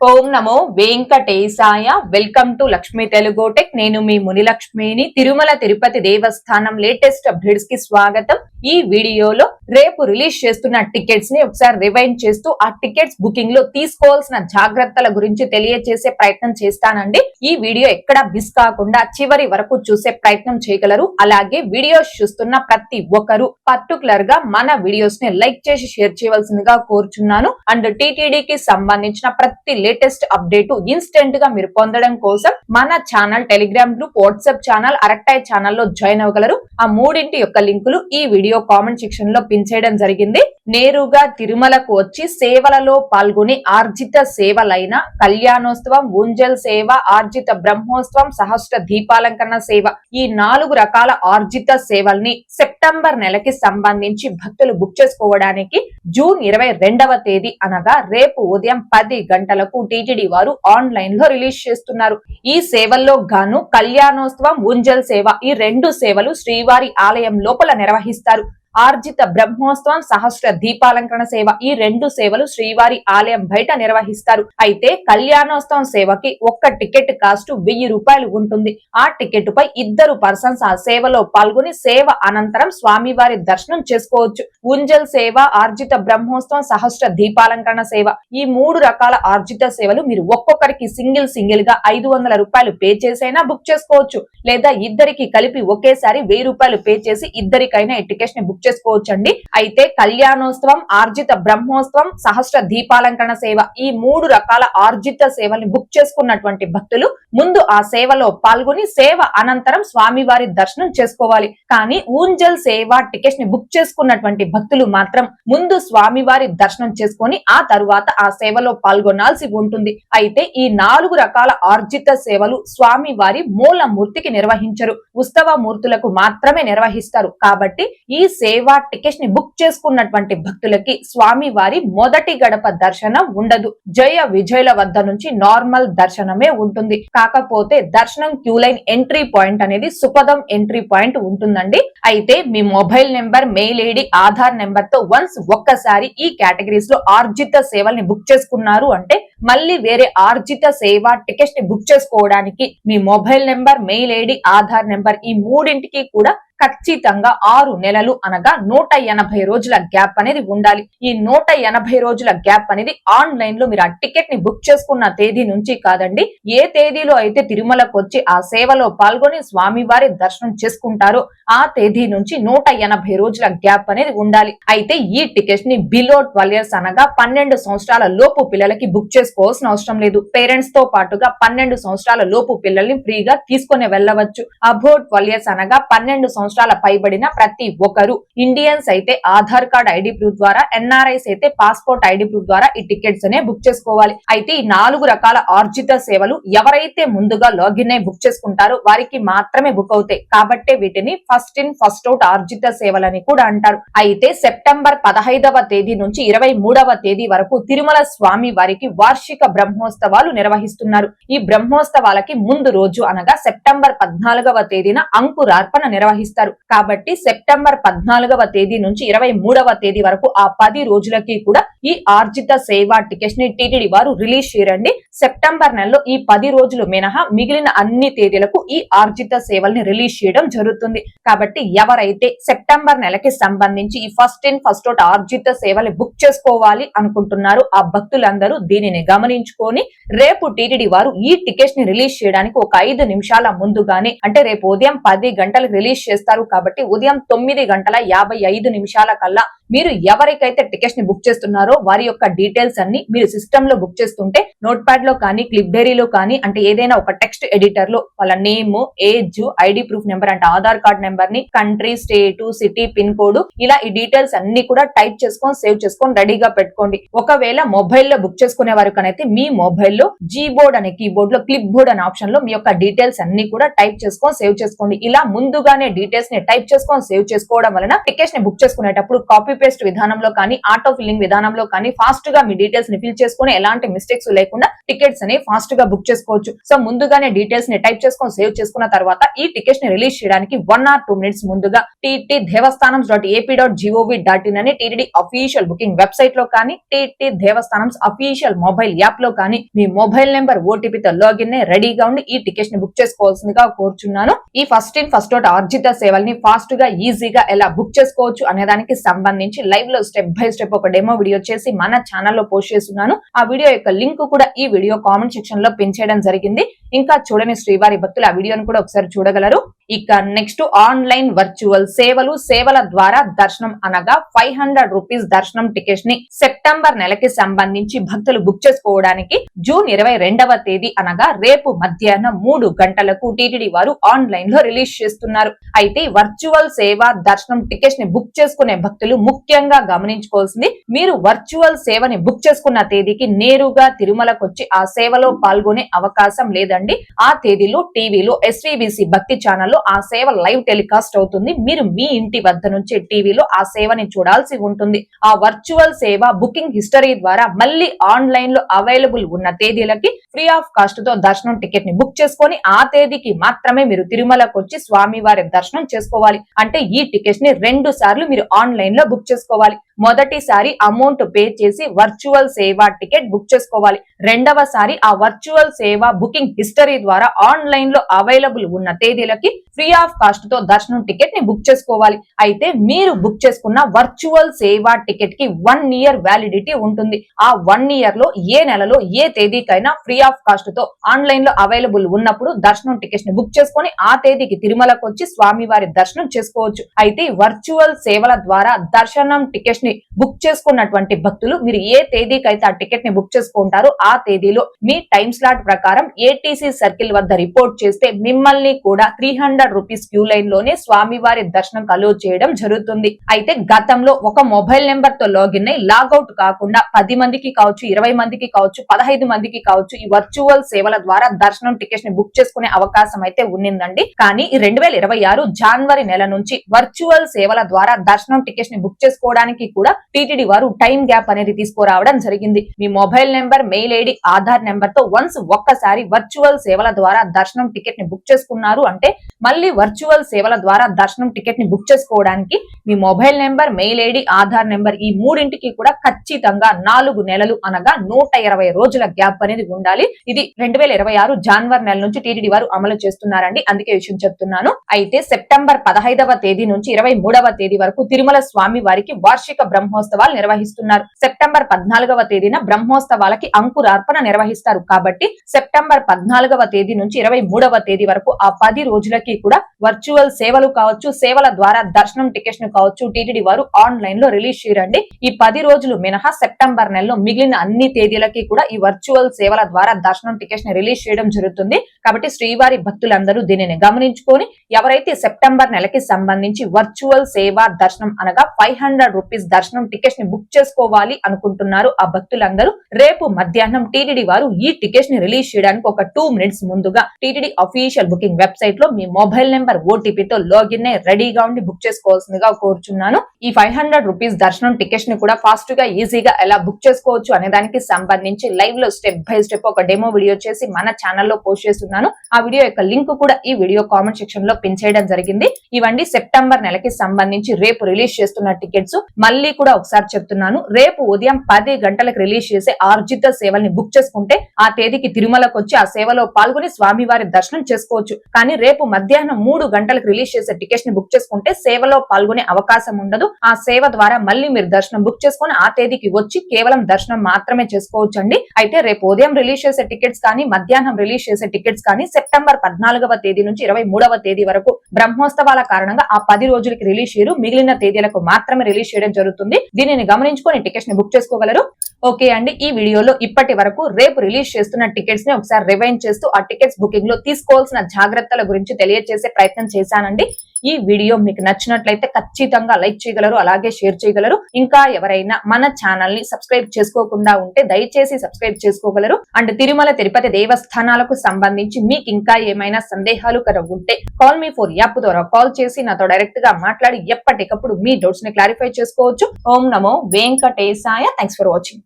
Om Namo Venkatesaya. Welcome to Lakshmi Telugu tech. నేను మీ మునిలక్ష్మిని. తిరుమల తిరుపతి దేవస్థానం latest updates కి స్వాగతం. ఈ వీడియోలో రేపు రిలీజ్ చేస్తున్న టికెట్స్ ని ఒకసారి రివైండ్ చేస్తూ ఆ టికెట్స్ బుకింగ్ లో తీసుకోవాల్సిన జాగ్రత్తల గురించి తెలియజేసే ప్రయత్నం చేస్తానండి. ఈ వీడియో ఎక్కడ మిస్ కాకుండా చివరి వరకు చూసే ప్రయత్నం చేయగలరు. అలాగే వీడియోస్ చూస్తున్న ప్రతి ఒక్కరు పర్టికులర్ గా మన వీడియోస్ ని లైక్ చేసి షేర్ చేయవలసిందిగా కోరుచున్నాను. అండ్ టీటీడీకి సంబంధించిన ప్రతి లేటెస్ట్ అప్డేట్ ఇన్స్టెంట్ గా మీరు పొందడం కోసం మన channel, Telegram group, WhatsApp channel, Arattai ఛానల్లో జాయిన్ అవ్వగలరు. ఆ మూడింటి యొక్క లింకులు ఈ వీడియో కామెంట్ సెక్షన్ లో పిన్ చేయడం జరిగింది. నేరుగా తిరుమలకు వచ్చి సేవలలో పాల్గొని ఆర్జిత సేవలైన కళ్యాణోత్సవం, ఊంజల్ సేవ, ఆర్జిత బ్రహ్మోత్సవం, సహస్ర దీపాలంకరణ సేవ, ఈ 4 రకాల ఆర్జిత సేవల్ని సెప్టెంబర్ నెలకి సంబంధించి భక్తులు బుక్ చేసుకోవడానికి జూన్ 22వ తేదీ అనగా రేపు ఉదయం 10 గంటలకు టీటీడీ వారు ఆన్లైన్ లో రిలీజ్ చేస్తున్నారు. ఈ సేవల్లో గాను కళ్యాణోత్సవం, ఊంజల్ సేవ, ఈ 2 సేవలు శ్రీవారి ఆలయం లోపల నిర్వహిస్తారు. ఆర్జిత బ్రహ్మోత్సవం, సహస్ర దీపాలంకరణ సేవ, ఈ 2 సేవలు శ్రీవారి ఆలయం బయట నిర్వహిస్తారు. అయితే కళ్యాణోత్సవం సేవకి ఒక్క టికెట్ కాస్ట్ 1000 రూపాయలు ఉంటుంది. ఆ టికెట్ పై 2 పర్సన్స్ ఆ సేవలో పాల్గొని సేవ అనంతరం స్వామివారి దర్శనం చేసుకోవచ్చు. ఊంజల్ సేవ, ఆర్జిత బ్రహ్మోత్సవం, సహస్ర దీపాలంకరణ సేవ, ఈ 3 రకాల ఆర్జిత సేవలు మీరు ఒక్కొక్కరికి సింగిల్ గా 500 రూపాయలు పే చేసైనా బుక్ చేసుకోవచ్చు. లేదా ఇద్దరికి కలిపి ఒకేసారి 1000 రూపాయలు పే చేసి ఇద్దరికైనా ఈ టికెట్స్ ని బుక్ చేసుకోవచ్చండి. అయితే కళ్యాణోత్సవం, ఆర్జిత బ్రహ్మోత్సవం, సహస్ర దీపాలంకరణ సేవ, ఈ 3 రకాల ఆర్జిత సేవల్ని బుక్ చేసుకున్నటువంటి భక్తులు ముందు ఆ సేవలో పాల్గొని సేవ అనంతరం స్వామివారి దర్శనం చేసుకోవాలి. కానీ ఊంజల్ సేవ టికెట్స్ ని బుక్ చేసుకున్నటువంటి భక్తులు మాత్రం ముందు స్వామివారి దర్శనం చేసుకొని ఆ తరువాత ఆ సేవలో పాల్గొనాల్సి ఉంటుంది. అయితే ఈ 4 రకాల ఆర్జిత సేవలు స్వామివారి మూలమూర్తికి నిర్వహించరు, ఉత్సవ మూర్తులకు మాత్రమే నిర్వహిస్తారు. కాబట్టి ఈ సేవా టికెట్స్ ని బుక్ చేసుకున్నటువంటి భక్తులకి స్వామి వారి మొదటి గడప దర్శనం ఉండదు. జయ విజయుల వద్ద నుంచి నార్మల్ దర్శనమే ఉంటుంది. కాకపోతే దర్శనం క్యూ లైన్ ఎంట్రీ పాయింట్ అనేది సుపదం ఎంట్రీ పాయింట్ ఉంటుందండి. అయితే మీ mobile number, mail ID, Aadhaar number తో వన్స్ ఒక్కసారి ఈ కేటగిరీస్ లో ఆర్జిత సేవల్ని బుక్ చేసుకున్నారు అంటే మళ్ళీ వేరే ఆర్జిత సేవ టికెట్స్ ని బుక్ చేసుకోవడానికి మీ mobile number, mail ID, Aadhaar number, ఈ మూడింటికి కూడా ఖచ్చితంగా 6 నెలలు అనగా 180 రోజుల గ్యాప్ అనేది ఉండాలి. ఈ 180 రోజుల గ్యాప్ అనేది ఆన్లైన్ లో మీరు ఆ టికెట్ ని బుక్ చేసుకున్న తేదీ నుంచి కాదండి, ఏ తేదీలో అయితే తిరుమలకు వచ్చి ఆ సేవలో పాల్గొని స్వామివారి దర్శనం చేసుకుంటారో ఆ తేదీ నుంచి 180 రోజుల గ్యాప్ అనేది ఉండాలి. అయితే ఈ టికెట్స్ ని బిలో 12 years అనగా 12 సంవత్సరాల లోపు పిల్లలకి బుక్ చేసుకోవాల్సిన అవసరం లేదు. పేరెంట్స్ తో పాటుగా 12 సంవత్సరాల లోపు పిల్లల్ని ఫ్రీగా తీసుకొని వెళ్ళవచ్చు. అబౌట్ 12 years అనగా 12 సంవత్సరాల పైబడిన ప్రతి ఒక్కరు, ఇండియన్స్ అయితే ఆధార్ కార్డ్ ఐడి ప్రూఫ్ ద్వారా, ఎన్ఆర్ఐస్ అయితే పాస్పోర్ట్ ఐడి ప్రూఫ్ ద్వారా ఈ టికెట్స్ అనే బుక్ చేసుకోవాలి. అయితే ఈ 4 రకాల ఆర్జిత సేవలు ఎవరైతే ముందుగా లాగిన్ అయి బుక్ చేసుకుంటారో వారికి మాత్రమే బుక్ అవుతాయి. కాబట్టి వీటిని ఫస్ట్ ఇన్ ఫస్ట్ అవుట్ ఆర్జిత సేవలని కూడా అంటారు. అయితే సెప్టెంబర్ 15వ తేదీ నుంచి 23వ తేదీ వరకు తిరుమల స్వామి వారికి వార్షిక బ్రహ్మోత్సవాలు నిర్వహిస్తున్నారు. ఈ బ్రహ్మోత్సవాలకి ముందు రోజు అనగా సెప్టెంబర్ 14వ తేదీన అంకురార్పణ నిర్వహిస్తారు. కాబట్టి సెప్టెంబర్ 14వ తేదీ నుంచి 23వ తేదీ వరకు ఆ 10 రోజులకి కూడా ఈ ఆర్జిత సేవా టికెట్స్ ని టీటీడీ వారు రిలీజ్ చేయరండి. సెప్టెంబర్ నెలలో ఈ 10 రోజులు మినహా మిగిలిన అన్ని తేదీలకు ఈ ఆర్జిత సేవల్ని రిలీజ్ చేయడం జరుగుతుంది. కాబట్టి ఎవరైతే సెప్టెంబర్ నెలకి సంబంధించి ఈ ఫస్ట్ ఇన్ ఫస్ట్ అవుట్ ఆర్జిత సేవల్ని బుక్ చేసుకోవాలి అనుకుంటున్నారో ఆ భక్తులందరూ దీనిని గమనించుకొని రేపు టీటీడీ వారు ఈ టికెట్స్ ని రిలీజ్ చేయడానికి ఒక 5 నిమిషాల ముందుగానే, అంటే రేపు ఉదయం 10 గంటలకు రిలీజ్ చేస్తారు కాబట్టి ఉదయం 9:55 కల్లా మీరు ఎవరికైతే టికెట్స్ ని బుక్ చేస్తున్నారో వారి యొక్క డీటెయిల్స్ అన్ని మీరు సిస్టమ్ లో బుక్ చేస్తుంటే నోట్ ప్యాడ్ లో కానీ, క్లిప్ డైరీలో కానీ, అంటే ఏదైనా ఒక టెక్స్ట్ ఎడిటర్ లో వాళ్ళ name, age, ID proof number అంటే ఆధార్ కార్డ్ నెంబర్ ని, country, state, city, pin code, ఇలా ఈ డీటెయిల్స్ అన్ని కూడా టైప్ చేసుకొని సేవ్ చేసుకొని రెడీగా పెట్టుకోండి. ఒకవేళ మొబైల్ లో బుక్ చేసుకునే వారు కనైతే మీ మొబైల్లో జీబోర్డ్ అనే కీబోర్డ్ లో క్లిప్ బోర్డ్ అనే ఆప్షన్ లో మీ యొక్క డీటెయిల్స్ అన్ని కూడా టైప్ చేసుకొని సేవ్ చేసుకోండి. ఇలా ముందుగానే డీటెయిల్స్ డీటెయిల్స్ ని టైప్ చేసుకొని సేవ్ చేసుకోవడం వలన టికెట్స్ ని బుక్ చేసుకునేటప్పుడు కాపీ పేస్ట్ విధానంలో కానీ ఆటో ఫిల్లింగ్ విధానంలో కానీ ఫాస్ట్ గా మీ డీటెయిల్స్ ని ఫిల్ చేసుకుని ఎలాంటి మిస్టేక్స్ లేకుండా టికెట్స్ అని ఫాస్ట్ గా బుక్ చేసుకోవచ్చు. సో ముందుగానే డీటెయిల్స్ ని టైప్ చేసుకొని సేవ్ చేసుకున్న తర్వాత ఈ టికెట్స్ ని రిలీజ్ చేయడానికి 1 or 2 minutes ముందుగా ttdevastanams.ap.gov.in అని టీటీడీ అఫీషియల్ బుకింగ్ వెబ్సైట్ లో కానీ TT Devasthanams official mobile app లో కానీ మీ మొబైల్ నెంబర్ ఓటీపీతో లాగిన్ రెడీగా ఉండి ఈ టికెట్స్ ని బుక్ చేసుకోవాల్సిందిగా కోరుచున్నాను. ఈ ఫస్ట్ ఇన్ ఫస్ట్ అవుట్ ఆర్జిత సేవల్ని ఫాస్ట్ గా ఈజీగా ఎలా బుక్ చేసుకోవచ్చు అనే దానికి సంబంధించి లైవ్ లో స్టెప్ బై స్టెప్ ఒక డెమో వీడియో చేసి మన ఛానల్లో పోస్ట్ చేస్తున్నాను. ఆ వీడియో యొక్క లింక్ కూడా ఈ వీడియో కామెంట్ సెక్షన్ లో పిన్ చేయడం జరిగింది. ఇంకా చూడని శ్రీవారి భక్తులు ఆ వీడియోను కూడా ఒకసారి చూడగలరు. ఇక నెక్స్ట్ ఆన్లైన్ వర్చువల్ సేవల ద్వారా దర్శనం అనగా 500 రూపీస్ దర్శనం టికెట్స్ ని సెప్టెంబర్ నెలకి సంబంధించి భక్తులు బుక్ చేసుకోవడానికి జూన్ 22వ తేదీ అనగా రేపు మధ్యాహ్నం 3 గంటలకు టీటీడీ వారు ఆన్లైన్ లో రిలీజ్ చేస్తున్నారు. అయితే వర్చువల్ సేవ దర్శనం టికెట్స్ ని బుక్ చేసుకునే భక్తులు ముఖ్యంగా గమనించుకోవాల్సింది, మీరు వర్చువల్ సేవని బుక్ చేసుకున్న తేదీకి నేరుగా తిరుమలకు వచ్చి ఆ సేవలో పాల్గొనే అవకాశం లేదండి. ఆ తేదీలో టీవీలో ఎస్వీబీసీ భక్తి ఛానల్లో ఆ సేవ లైవ్ టెలికాస్ట్ అవుతుంది. మీరు మీ ఇంటి వద్ద నుంచి టీవీలో ఆ సేవని చూడాల్సి ఉంటుంది. ఆ వర్చువల్ సేవ బుకింగ్ హిస్టరీ ద్వారా మళ్ళీ ఆన్లైన్ లో అవైలబుల్ ఉన్న తేదీలకి ఫ్రీ ఆఫ్ కాస్ట్ తో దర్శనం టికెట్ ని బుక్ చేసుకొని ఆ తేదీకి మాత్రమే మీరు తిరుమలకు వచ్చి స్వామివారి దర్శనం చేసుకోవాలి. అంటే ఈ టికెట్స్ ని 2 సార్లు మీరు ఆన్లైన్ లో బుక్ చేసుకోవాలి. మొదటిసారి అమౌంట్ పే చేసి వర్చువల్ సేవ టికెట్ బుక్ చేసుకోవాలి. రెండవసారి ఆ వర్చువల్ సేవ బుకింగ్ హిస్టరీ ద్వారా ఆన్లైన్ లో అవైలబుల్ ఉన్న తేదీలకి ఫ్రీ ఆఫ్ కాస్ట్ తో దర్శనం టికెట్ ని బుక్ చేసుకోవాలి. అయితే మీరు బుక్ చేసుకున్న వర్చువల్ సేవ టికెట్ కి 1 year వ్యాలిడిటీ ఉంటుంది. ఆ 1 year లో ఏ నెలలో ఏ తేదీకైనా ఫ్రీ ఆఫ్ కాస్ట్ తో ఆన్లైన్ లో అవైలబుల్ ఉన్నప్పుడు దర్శనం టికెట్స్ ని బుక్ చేసుకొని ఆ తేదీకి తిరుమలకు వచ్చి స్వామివారి దర్శనం చేసుకోవచ్చు. అయితే వర్చువల్ సేవల ద్వారా దర్శనం టికెట్స్ ని బుక్ చేసుకున్నటువంటి భక్తులు మీరు ఏ తేదీకైతే ఆ టికెట్ ని బుక్ చేసుకుంటారో ఆ తేదీలో మీ టైం స్లాట్ ప్రకారం ఏటీసీ సర్కిల్ వద్ద రిపోర్ట్ చేస్తే మిమ్మల్ని కూడా 300 రూపీస్ క్యూ లైన్ లోనే స్వామివారి దర్శనం అలో చేయడం జరుగుతుంది. అయితే గతంలో ఒక మొబైల్ నెంబర్ తో లాగిన్ అయి లాగౌట్ కాకుండా 10 మందికి కావచ్చు, 20 మందికి కావచ్చు, 15 మందికి కావచ్చు ఈ వర్చువల్ సేవల ద్వారా దర్శనం టికెట్స్ ని బుక్ చేసుకునే అవకాశం అయితే ఉన్నిందండి. కానీ ఈ 2026 జనవరి నెల నుంచి వర్చువల్ సేవల ద్వారా దర్శనం టికెట్స్ ని బుక్ చేసుకోవడానికి కూడా టీటీడీ వారు టైం గ్యాప్ అనేది తీసుకురావడం జరిగింది. మీ mobile number, mail ID, Aadhaar number తో వన్స్ ఒక్కసారి వర్చువల్ సేవల ద్వారా దర్శనం టికెట్ ని బుక్ చేసుకున్నారు అంటే మళ్ళీ వర్చువల్ సేవల ద్వారా దర్శనం టికెట్ ని బుక్ చేసుకోవడానికి మీ mobile number, mail ID, Aadhaar number ఈ మూడింటికి కూడా ఖచ్చితంగా 4 నెలలు అనగా 120 రోజుల గ్యాప్ అనేది ఉండాలి. ఇది 2026 జనవరి నెల నుంచి టీటీడీ వారు అమలు చేస్తున్నారండి. అందుకే విషయం చెప్తున్నాను. అయితే సెప్టెంబర్ 15వ తేదీ నుంచి 23వ తేదీ వరకు తిరుమల స్వామి వారికి వార్షిక బ్రహ్మోత్సవాలు నిర్వహిస్తున్నారు. సెప్టెంబర్ 14వ తేదీన బ్రహ్మోత్సవాలకి అంకురార్పణ నిర్వహిస్తారు. కాబట్టి సెప్టెంబర్ 14వ తేదీ నుంచి 23వ తేదీ వరకు ఆ 10 రోజులకి కూడా వర్చువల్ సేవలు కావచ్చు, సేవల ద్వారా దర్శనం టికెట్స్ ను కావచ్చు టీటీడీ వారు ఆన్లైన్ లో రిలీజ్ చేయరండి. ఈ 10 రోజులు మినహా సెప్టెంబర్ నెలలో మిగిలిన అన్ని తేదీలకి కూడా ఈ వర్చువల్ సేవల ద్వారా దర్శనం టికెట్స్ ని రిలీజ్ చేయడం జరుగుతుంది. కాబట్టి శ్రీవారి భక్తులందరూ దీనిని గమనించుకొని ఎవరైతే సెప్టెంబర్ నెలకి సంబంధించి వర్చువల్ సేవ దర్శనం అనగా 500 రూపీస్ దర్శనం టికెట్స్ ని బుక్ చేసుకోవాలి అనుకుంటున్నారు ఆ భక్తులందరూ రేపు మధ్యాహ్నం టీటీడీ వారు ఈ టికెట్స్ ని రిలీజ్ చేయడానికి ఒక 2 minutes ముందుగా టీటీడీ అఫీషియల్ బుకింగ్ వెబ్సైట్ లో మీ మొబైల్ నెంబర్ ఓటీపీతో లాగిన్ అయి రెడీగా ఉండి బుక్ చేసుకోవాల్సిందిగా కోరుచున్నాను. ఈ 500 రూపీస్ దర్శనం టికెట్స్ ని కూడా ఫాస్ట్ గా ఈజీగా ఎలా బుక్ చేసుకోవచ్చు అనే దానికి సంబంధించి లైవ్ లో స్టెప్ బై స్టెప్ ఒక డెమో వీడియో చేసి మన ఛానల్లో పోస్ట్ చేస్తున్నాను. ఆ వీడియో యొక్క లింక్ కూడా ఈ వీడియో కామెంట్ సెక్షన్ లో పిన్ చేయడం జరిగింది. ఇవన్నీ సెప్టెంబర్ నెలకి సంబంధించి రేపు రిలీజ్ చేస్తున్న టికెట్స్. మళ్ళీ కూడా ఒకసారి చెప్తున్నాను, రేపు ఉదయం 10 గంటలకు రిలీజ్ చేసే ఆర్జిత సేవల్ని బుక్ చేసుకుంటే ఆ తేదీకి తిరుమలకు వచ్చి ఆ సేవలో పాల్గొని స్వామివారి దర్శనం చేసుకోవచ్చు. కానీ రేపు మధ్యాహ్నం 3 గంటలకు రిలీజ్ చేసే టికెట్స్ ని బుక్ చేసుకుంటే సేవలో పాల్గొనే అవకాశం ఉండదు. ఆ సేవ ద్వారా మళ్ళీ మీరు దర్శనం బుక్ చేసుకుని ఆ తేదీకి వచ్చి కేవలం దర్శనం మాత్రమే చేసుకోవచ్చు అండి. అయితే రేపు ఉదయం రిలీజ్ చేసే టికెట్స్ కానీ మధ్యాహ్నం రిలీజ్ చేసే టికెట్స్ కానీ సెప్టెంబర్ 14వ తేదీ నుంచి 23వ తేదీ వరకు బ్రహ్మోత్సవాల కారణంగా ఆ 10 రోజులకి రిలీజ్ చేయరు. మిగిలిన తేదీలకు మాత్రమే రిలీజ్ చేయడం జరుగుతుంది. దీనిని గమనించుకొని టికెట్స్ ని బుక్ చేసుకోగలరు. ఓకే అండి, ఈ వీడియోలో ఇప్పటి వరకు రేపు రిలీజ్ చేస్తున్న టికెట్స్ ని ఒకసారి రివైండ్ చేస్తూ ఆ టికెట్స్ బుకింగ్ లో తీసుకోవాల్సిన జాగ్రత్తల గురించి తెలియజేసే ప్రయత్నం చేశానండి. ఈ వీడియో మీకు నచ్చినట్లయితే ఖచ్చితంగా లైక్ చేయగలరు, అలాగే షేర్ చేయగలరు. ఇంకా ఎవరైనా మన ఛానల్ ని సబ్స్క్రైబ్ చేసుకోకుండా ఉంటే దయచేసి సబ్స్క్రైబ్ చేసుకోగలరు. అండ్ తిరుమల తిరుపతి దేవస్థానాలకు సంబంధించి మీకు ఇంకా ఏమైనా సందేహాలు కనుక ఉంటే కాల్ మీ ఫోర్ యాప్ ద్వారా కాల్ చేసి నాతో డైరెక్ట్ గా మాట్లాడి ఎప్పటికప్పుడు మీ డౌట్స్ ని క్లారిఫై చేసుకోవచ్చు. ఓం నమో వెంకటేశాయ. Thanks for watching.